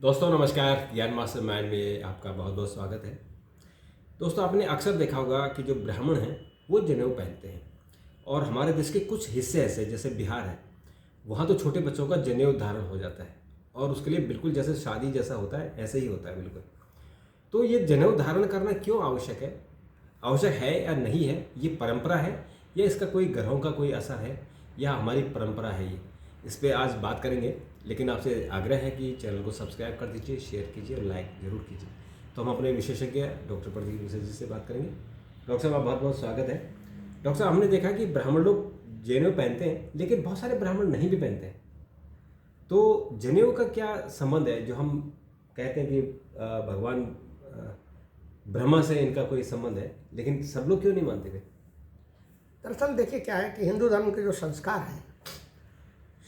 दोस्तों नमस्कार। ज्ञान मास्टर माइंड में आपका बहुत बहुत स्वागत है। दोस्तों आपने अक्सर देखा होगा कि जो ब्राह्मण हैं वो जनेऊ पहनते हैं और हमारे देश के कुछ हिस्से ऐसे जैसे बिहार है, वहाँ तो छोटे बच्चों का जनेऊ धारण हो जाता है और उसके लिए बिल्कुल जैसे शादी जैसा होता है ऐसे ही होता है बिल्कुल। तो ये जनेऊ धारण करना क्यों आवश्यक है या नहीं है? ये परंपरा है या इसका कोई ग्रहों का कोई असर है या हमारी परंपरा है ये? इस पे आज बात करेंगे, लेकिन आपसे आग्रह है कि चैनल को सब्सक्राइब कर दीजिए, शेयर कीजिए और लाइक ज़रूर कीजिए। तो हम अपने विशेषज्ञ डॉक्टर प्रदीप मिश्र जी से बात करेंगे। डॉक्टर साहब, आप बहुत बहुत स्वागत है। डॉक्टर साहब, हमने देखा कि ब्राह्मण लोग जनेऊ पहनते हैं, लेकिन बहुत सारे ब्राह्मण नहीं भी पहनते हैं। तो जनेऊ का क्या संबंध है? जो हम कहते हैं कि भगवान ब्रह्मा से इनका कोई संबंध है, लेकिन सब लोग क्यों नहीं मानते थे? दरअसल देखिए क्या है कि हिंदू धर्म के जो संस्कार हैं,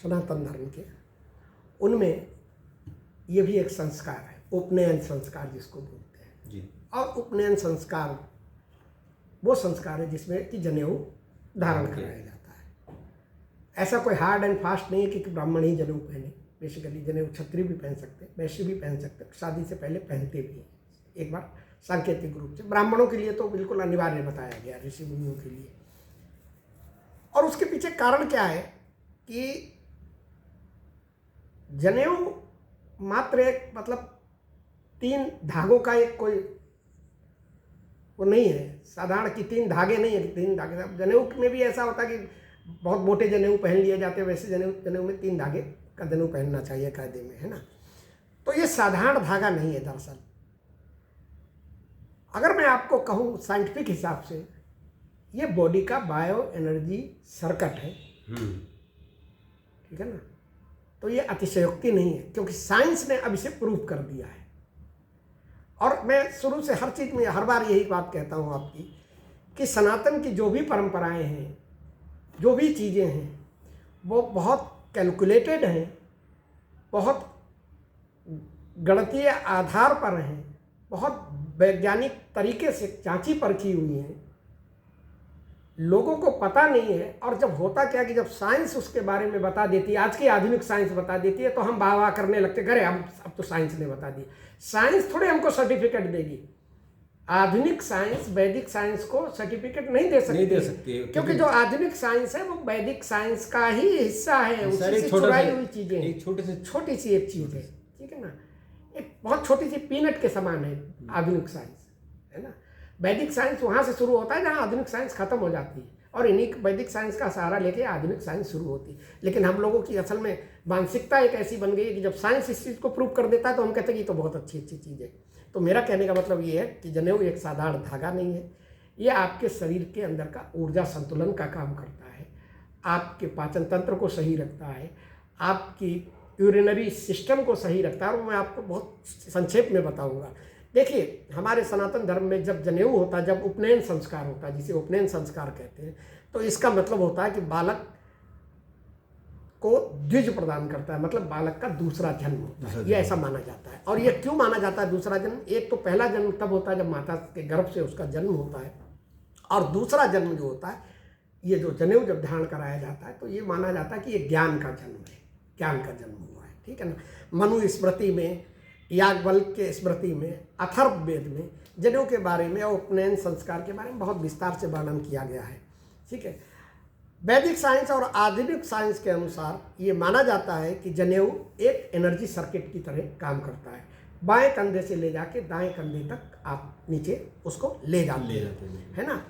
सनातन धर्म के, उनमें ये भी एक संस्कार है, उपनयन संस्कार जिसको बोलते हैं जी। और उपनयन संस्कार वो संस्कार है जिसमें कि जनेऊ धारण कराया जाता है। ऐसा कोई हार्ड एंड फास्ट नहीं है कि ब्राह्मण ही जनेऊ पहने। बेसिकली जनेऊ क्षत्रिय भी पहन सकते हैं, वैश्य भी पहन सकते हैं, शादी से पहले पहनते भी हैं। एक बार सांकेतिक रूप से ब्राह्मणों के लिए तो बिल्कुल अनिवार्य बताया गया, ऋषि मुनियों के लिए। और उसके पीछे कारण क्या है कि जनेऊ मात्र एक मतलब 3 धागों का एक कोई वो नहीं है, साधारण कि 3 धागे नहीं है, 3 धागे। जनेऊ में भी ऐसा होता है कि बहुत मोटे जनेऊ पहन लिए जाते हैं, वैसे जनेऊ में 3 धागे का जनेऊ पहनना चाहिए कायदे में, है ना। तो ये साधारण धागा नहीं है। दरअसल अगर मैं आपको कहूँ साइंटिफिक हिसाब से, ये बॉडी का बायो एनर्जी सर्किट है, ठीक है ना। तो ये अतिशयोक्ति नहीं है, क्योंकि साइंस ने अब इसे प्रूव कर दिया है। और मैं शुरू से हर चीज़ में हर बार यही बात कहता हूँ आपकी कि सनातन की जो भी परंपराएं हैं, जो भी चीज़ें हैं, वो बहुत कैलकुलेटेड हैं, बहुत गणितीय आधार पर हैं, बहुत वैज्ञानिक तरीके से जांची परखी हुई हैं। लोगों को पता नहीं है। और जब होता क्या कि जब साइंस उसके बारे में बता देती है, आज की आधुनिक साइंस बता देती है, तो हम वाह वाह करने लगते, करे अब तो साइंस ने बता दी। साइंस थोड़े हमको सर्टिफिकेट देगी। आधुनिक साइंस वैदिक साइंस को सर्टिफिकेट नहीं दे सकती, क्योंकि जो आधुनिक साइंस है वो वैदिक साइंस का ही हिस्सा है। उसी से चुराई हुई चीजें, एक छोटी सी एक चीज है, ठीक है ना। एक बहुत छोटी सी पीनट के समान है आधुनिक साइंस, है ना। वैदिक साइंस वहाँ से शुरू होता है जहाँ आधुनिक साइंस खत्म हो जाती है, और इन्हीं वैदिक साइंस का सहारा लेके आधुनिक साइंस शुरू होती है। लेकिन हम लोगों की असल में मानसिकता एक ऐसी बन गई है कि जब साइंस इस चीज़ को प्रूव कर देता है तो हम कहते हैं कि ये तो बहुत अच्छी चीज़ है। तो मेरा कहने का मतलब ये है कि जनेऊ एक साधारण धागा नहीं है। ये आपके शरीर के अंदर का ऊर्जा संतुलन का काम करता है, आपके पाचन तंत्र को सही रखता है, आपकी यूरिनरी सिस्टम को सही रखता है। और मैं आपको बहुत संक्षेप में बताऊँगा। देखिए, हमारे सनातन धर्म में जब जनेऊ होता है, जब उपनयन संस्कार होता है, जिसे उपनयन संस्कार कहते हैं, तो इसका मतलब होता है कि बालक को द्विज प्रदान करता है, मतलब बालक का दूसरा जन्म होता है। ये ऐसा माना जाता है। और ये क्यों माना जाता है दूसरा जन्म? एक तो पहला जन्म तब होता है जब माता के गर्भ से उसका जन्म होता है, और दूसरा जन्म जो होता है, ये जो जनेऊ जब धारण कराया जाता है, तो ये माना जाता है कि ये ज्ञान का जन्म है, ज्ञान का जन्म हुआ है, ठीक है ना। मनु स्मृति में, याज्ञवल्क्य के स्मृति में, अथर्ववेद में जनेऊ के बारे में और उपनयन संस्कार के बारे में बहुत विस्तार से वर्णन किया गया है, ठीक है। वैदिक साइंस और आधुनिक साइंस के अनुसार ये माना जाता है कि जनेऊ एक एनर्जी सर्किट की तरह काम करता है। बाएं कंधे से ले जाके दाएं कंधे तक आप नीचे उसको ले जाते हैं, है ना।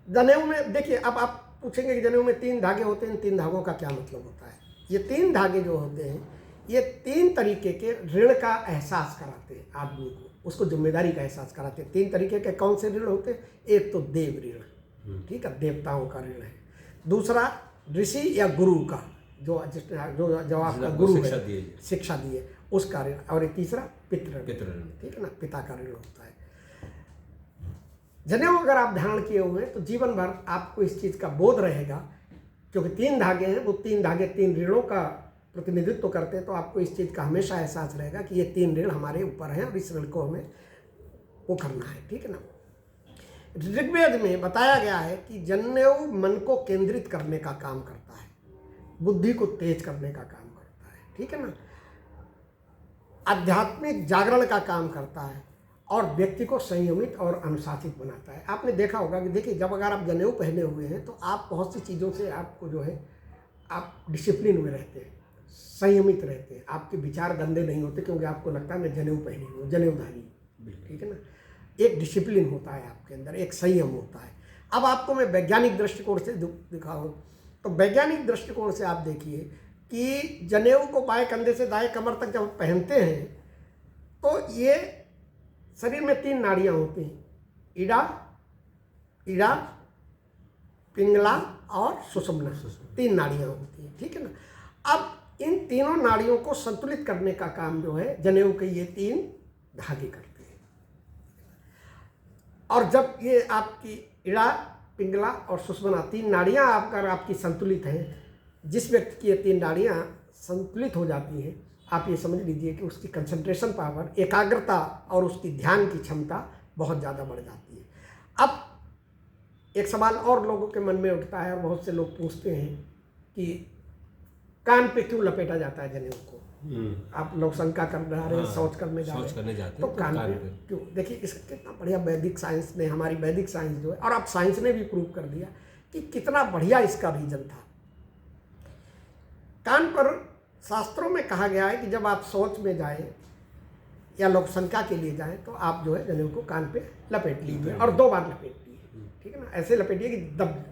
जनेऊ में देखिए, अब आप पूछेंगे कि जनेऊ में 3 धागे होते हैं, 3 धागों का क्या मतलब होता है। ये 3 धागे जो होते हैं, ये 3 तरीके के ऋण का एहसास कराते हैं आदमी को, उसको जिम्मेदारी का एहसास कराते हैं। 3 तरीके के कौन से ऋण होते हैं? एक तो देव ऋण, ठीक है, देवताओं का ऋण है। दूसरा ऋषि या गुरु का, जो आपका गुरु है, शिक्षा दी है, उसका ऋण। और एक तीसरा पितृ, ठीक है ना, पिता का ऋण होता है। जनेऊ अगर आप धारण किए हुए हैं तो जीवन भर आपको इस चीज़ का बोध रहेगा, क्योंकि 3 धागे हैं, वो 3 धागे 3 ऋणों का प्रतिनिधित्व करते हैं। तो आपको इस चीज़ का हमेशा एहसास रहेगा कि ये 3 ऋण हमारे ऊपर हैं और इस ऋण को हमें वो करना है, ठीक है ना। ऋग्वेद में बताया गया है कि जनेऊ मन को केंद्रित करने का काम करता है, बुद्धि को तेज करने का काम करता है, ठीक है ना। आध्यात्मिक जागरण का काम करता है और व्यक्ति को संयमित और अनुशासित बनाता है। आपने देखा होगा कि देखिए, जब अगर आप जनेऊ पहने हुए हैं तो आप बहुत सी चीज़ों से आपको जो है आप डिसिप्लिन में रहते हैं, संयमित रहते हैं, आपके विचार गंदे नहीं होते, क्योंकि आपको लगता है मैं जनेऊ पहनी हूँ, जनेऊधारी हूँ, ठीक है ना। एक डिसिप्लिन होता है आपके अंदर, एक संयम होता है। अब आपको मैं वैज्ञानिक दृष्टिकोण से दिखाऊँ तो वैज्ञानिक दृष्टिकोण से आप देखिए कि जनेऊ को बाएं कंधे से दाएं कमर तक जब पहनते हैं तो ये शरीर में 3 नाड़ियाँ होती हैं, इड़ा, पिंगला और सुषुम्ना, 3 नाड़ियाँ होती हैं, ठीक है ना। अब इन तीनों नाड़ियों को संतुलित करने का काम जो है जनेऊ के ये 3 धागे करते हैं। और जब ये आपकी इड़ा, पिंगला और सुषुम्ना 3 नाड़ियाँ अगर आपकी संतुलित हैं, जिस व्यक्ति की ये 3 नाड़ियाँ संतुलित हो जाती हैं, आप ये समझ लीजिए कि उसकी कंसंट्रेशन पावर, एकाग्रता और उसकी ध्यान की क्षमता बहुत ज़्यादा बढ़ जाती है। अब एक सवाल और लोगों के मन में उठता है और बहुत से लोग पूछते हैं कि कान पे क्यों लपेटा जाता है जनेऊ को। आप लोग शंका कर रहे हैं, शौच करने जाते हैं तो कान पे क्यों। देखिए, इसका कितना बढ़िया वैदिक साइंस ने, हमारी वैदिक साइंस जो है, और अब साइंस ने भी प्रूव कर दिया कि कितना बढ़िया इसका रीजन था। कान पर शास्त्रों में कहा गया है कि जब आप शौच में जाएं या लोग शंका के लिए जाएं तो आप जो है जनेऊ को कान पे लपेट लीजिए और 2 बार लपेट लीजिए, ठीक है ना। ऐसे लपेटिए कि दब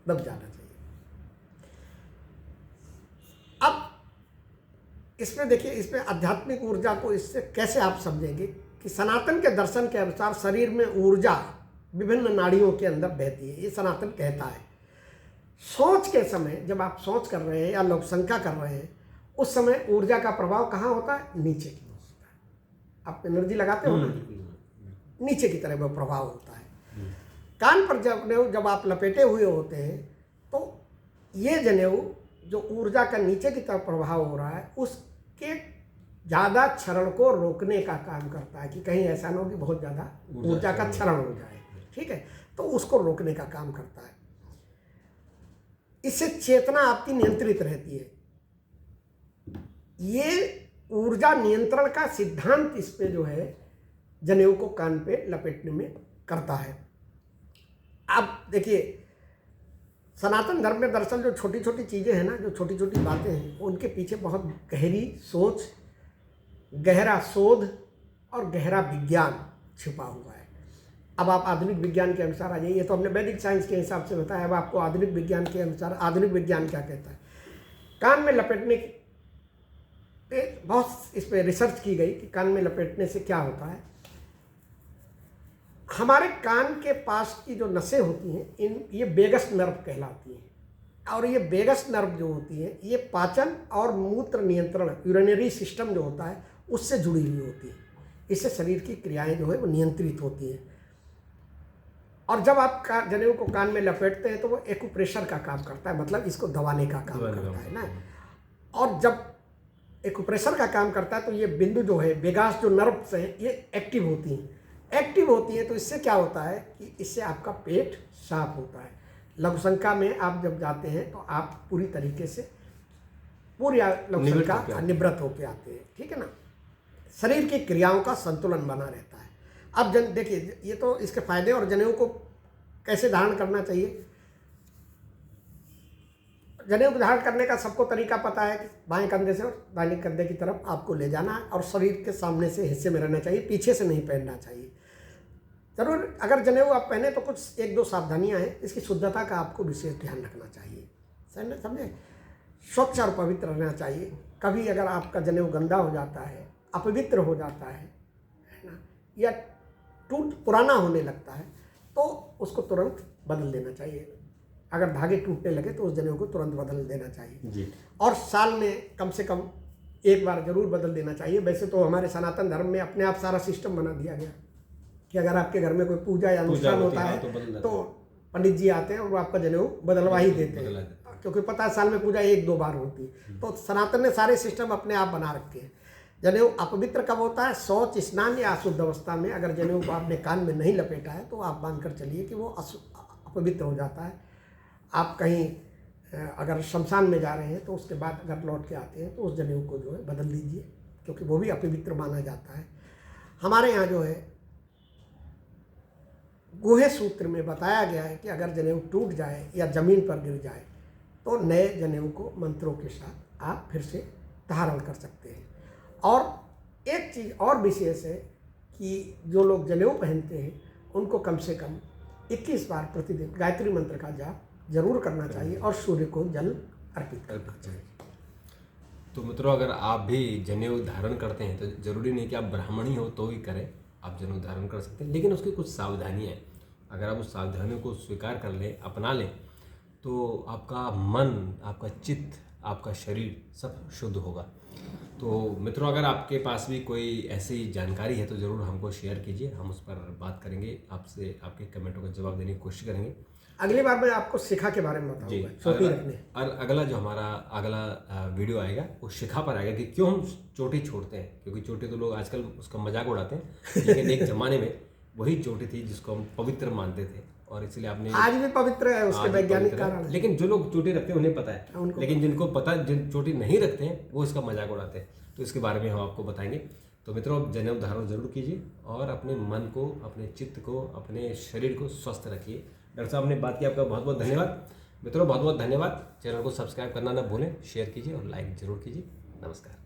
जाना चाहिए। अब इसमें देखिए, इसमें आध्यात्मिक ऊर्जा को इससे कैसे आप समझेंगे कि सनातन के दर्शन के अनुसार शरीर में ऊर्जा विभिन्न नाड़ियों के अंदर बहती है, ये सनातन कहता है। सोच के समय जब आप सोच कर रहे हैं या लोग शंका कर रहे हैं, उस समय ऊर्जा का प्रभाव कहाँ होता है? नीचे की ओर होता है। आप एनर्जी लगाते हो ना, नीचे की तरफ वो प्रभाव होता है। कान पर जब आप लपेटे हुए होते हैं तो ये जनेऊ जो ऊर्जा का नीचे की तरफ प्रभाव हो रहा है, उसके ज़्यादा क्षरण को रोकने का काम करता है कि कहीं ऐसा ना हो कि बहुत ज़्यादा ऊर्जा का क्षरण हो जाए, ठीक है। तो उसको रोकने का काम करता है। इससे चेतना आपकी नियंत्रित रहती है। ये ऊर्जा नियंत्रण का सिद्धांत इस पे जो है जनेऊ को कान पे लपेटने में करता है। अब देखिए, सनातन धर्म में दरअसल जो छोटी छोटी चीज़ें हैं ना, जो छोटी छोटी बातें हैं, उनके पीछे बहुत गहरी सोच, गहरा शोध और गहरा विज्ञान छिपा हुआ है। अब आप आधुनिक विज्ञान के अनुसार आ जाइए, तो हमने वैदिक साइंस के हिसाब से बताया। अब आपको आधुनिक विज्ञान के अनुसार आधुनिक विज्ञान क्या कहता है। कान में लपेटने पे बहुत इस पर रिसर्च की गई कि कान में लपेटने से क्या होता है। हमारे कान के पास की जो नसें होती हैं, ये वेगस नर्व कहलाती हैं। और ये वेगस नर्व जो होती है, ये पाचन और मूत्र नियंत्रण, यूरिनरी सिस्टम जो होता है, उससे जुड़ी हुई होती है। इससे शरीर की क्रियाएं जो है वो नियंत्रित होती हैं। और जब आप जनेऊ को कान में लपेटते हैं तो वो एक्यूप्रेशर का काम करता है, मतलब इसको दबाने का काम करता है ना। और जब एक्यूप्रेशर का काम करता है तो ये बिंदु जो है, वेगास जो नर्व्स हैं, ये एक्टिव होती हैं। तो इससे क्या होता है कि इससे आपका पेट साफ होता है। लघु शंका में आप जब जाते हैं तो आप पूरी तरीके से पूरी लघु शंका निवृत्त होकर आते हैं, ठीक है ना। शरीर की क्रियाओं का संतुलन बना रहता है। अब देखिए, ये तो इसके फायदे। और जनेऊ को कैसे धारण करना चाहिए। जनेऊ को धारण करने का सबको तरीका पता है कि बाएं कंधे से और दाहिने कंधे की तरफ आपको ले जाना है और शरीर के सामने से हिस्से में रहना चाहिए, पीछे से नहीं पहनना चाहिए। जरूर अगर जनेऊ आप पहने तो कुछ 1-2 सावधानियां हैं। इसकी शुद्धता का आपको विशेष ध्यान रखना चाहिए, समझे। स्वच्छ और पवित्र रहना चाहिए। कभी अगर आपका जनेऊ गंदा हो जाता है, अपवित्र हो जाता है ना, या पुराना होने लगता है, तो उसको तुरंत बदल देना चाहिए। अगर धागे टूटने लगे तो उस जनेऊ को तुरंत बदल देना चाहिए जी। और साल में कम से कम 1 बार जरूर बदल देना चाहिए। वैसे तो हमारे सनातन धर्म में अपने आप सारा सिस्टम बना दिया गया कि अगर आपके घर में कोई पूजा या अनुष्ठान होता है तो पंडित जी आते हैं और वो आपका जनेऊ बदलवा ही देते हैं, क्योंकि पता है साल में पूजा 1-2 बार होती है। तो सनातन ने सारे सिस्टम अपने आप बना रखे हैं। जनेऊ अपवित्र कब होता है? शौच, स्नान या अशुद्ध अवस्था में। अगर जनेऊ को आपने कान में नहीं लपेटा है तो आप मानकर चलिए कि वो अपवित्र हो जाता है। आप कहीं अगर शमशान में जा रहे हैं तो उसके बाद अगर लौट के आते हैं तो उस जनेऊ को जो है बदल दीजिए, क्योंकि वो भी अपवित्र माना जाता है। हमारे यहाँ जो है गुहे सूत्र में बताया गया है कि अगर जनेऊ टूट जाए या जमीन पर गिर जाए तो नए जनेऊ को मंत्रों के साथ आप फिर से धारण कर सकते हैं। और एक चीज़ और विशेष है कि जो लोग जनेऊ पहनते हैं उनको कम से कम 21 बार प्रतिदिन गायत्री मंत्र का जाप जरूर करना चाहिए और सूर्य को जल अर्पित करना चाहिए। तो मित्रों, अगर आप भी जनेऊ धारण करते हैं तो ज़रूरी नहीं कि आप ब्राह्मणी हो तो ही करें, आप जनेऊ धारण कर सकते हैं, लेकिन उसकी कुछ सावधानियाँ हैं। अगर आप उस सावधानियों को स्वीकार कर लें, अपना लें, तो आपका मन, आपका चित्त, आपका शरीर सब शुद्ध होगा। तो मित्रों, अगर आपके पास भी कोई ऐसी जानकारी है तो ज़रूर हमको शेयर कीजिए, हम उस पर बात करेंगे, आपसे आपके कमेंटों का जवाब देने की कोशिश करेंगे। अगली बार मैं आपको शिखा के बारे में बताऊंगा, चोटी रखने। और अगला जो हमारा अगला वीडियो आएगा वो शिखा पर आएगा कि क्यों हम चोटी छोड़ते हैं, क्योंकि चोटी तो लोग आजकल उसका मजाक उड़ाते हैं, लेकिन एक ज़माने में वही चोटी थी जिसको हम पवित्र मानते थे, और इसलिए आपने आज भी पवित्र है, उसके वैज्ञानिक कारण। लेकिन जो लोग चोटी रखते हैं उन्हें पता है, लेकिन जिनको पता, जिन चोटी नहीं रखते हैं वो इसका मजाक उड़ाते हैं। तो इसके बारे में हम आपको बताएंगे। तो मित्रों, जनेऊ धारण जरूर कीजिए और अपने मन को, अपने चित्त को, अपने शरीर को स्वस्थ रखिए। डॉक्टर साहब ने बात की, आपका बहुत बहुत धन्यवाद। मित्रों, बहुत बहुत धन्यवाद। चैनल को सब्सक्राइब करना ना भूलें, शेयर कीजिए और लाइक जरूर कीजिए। नमस्कार।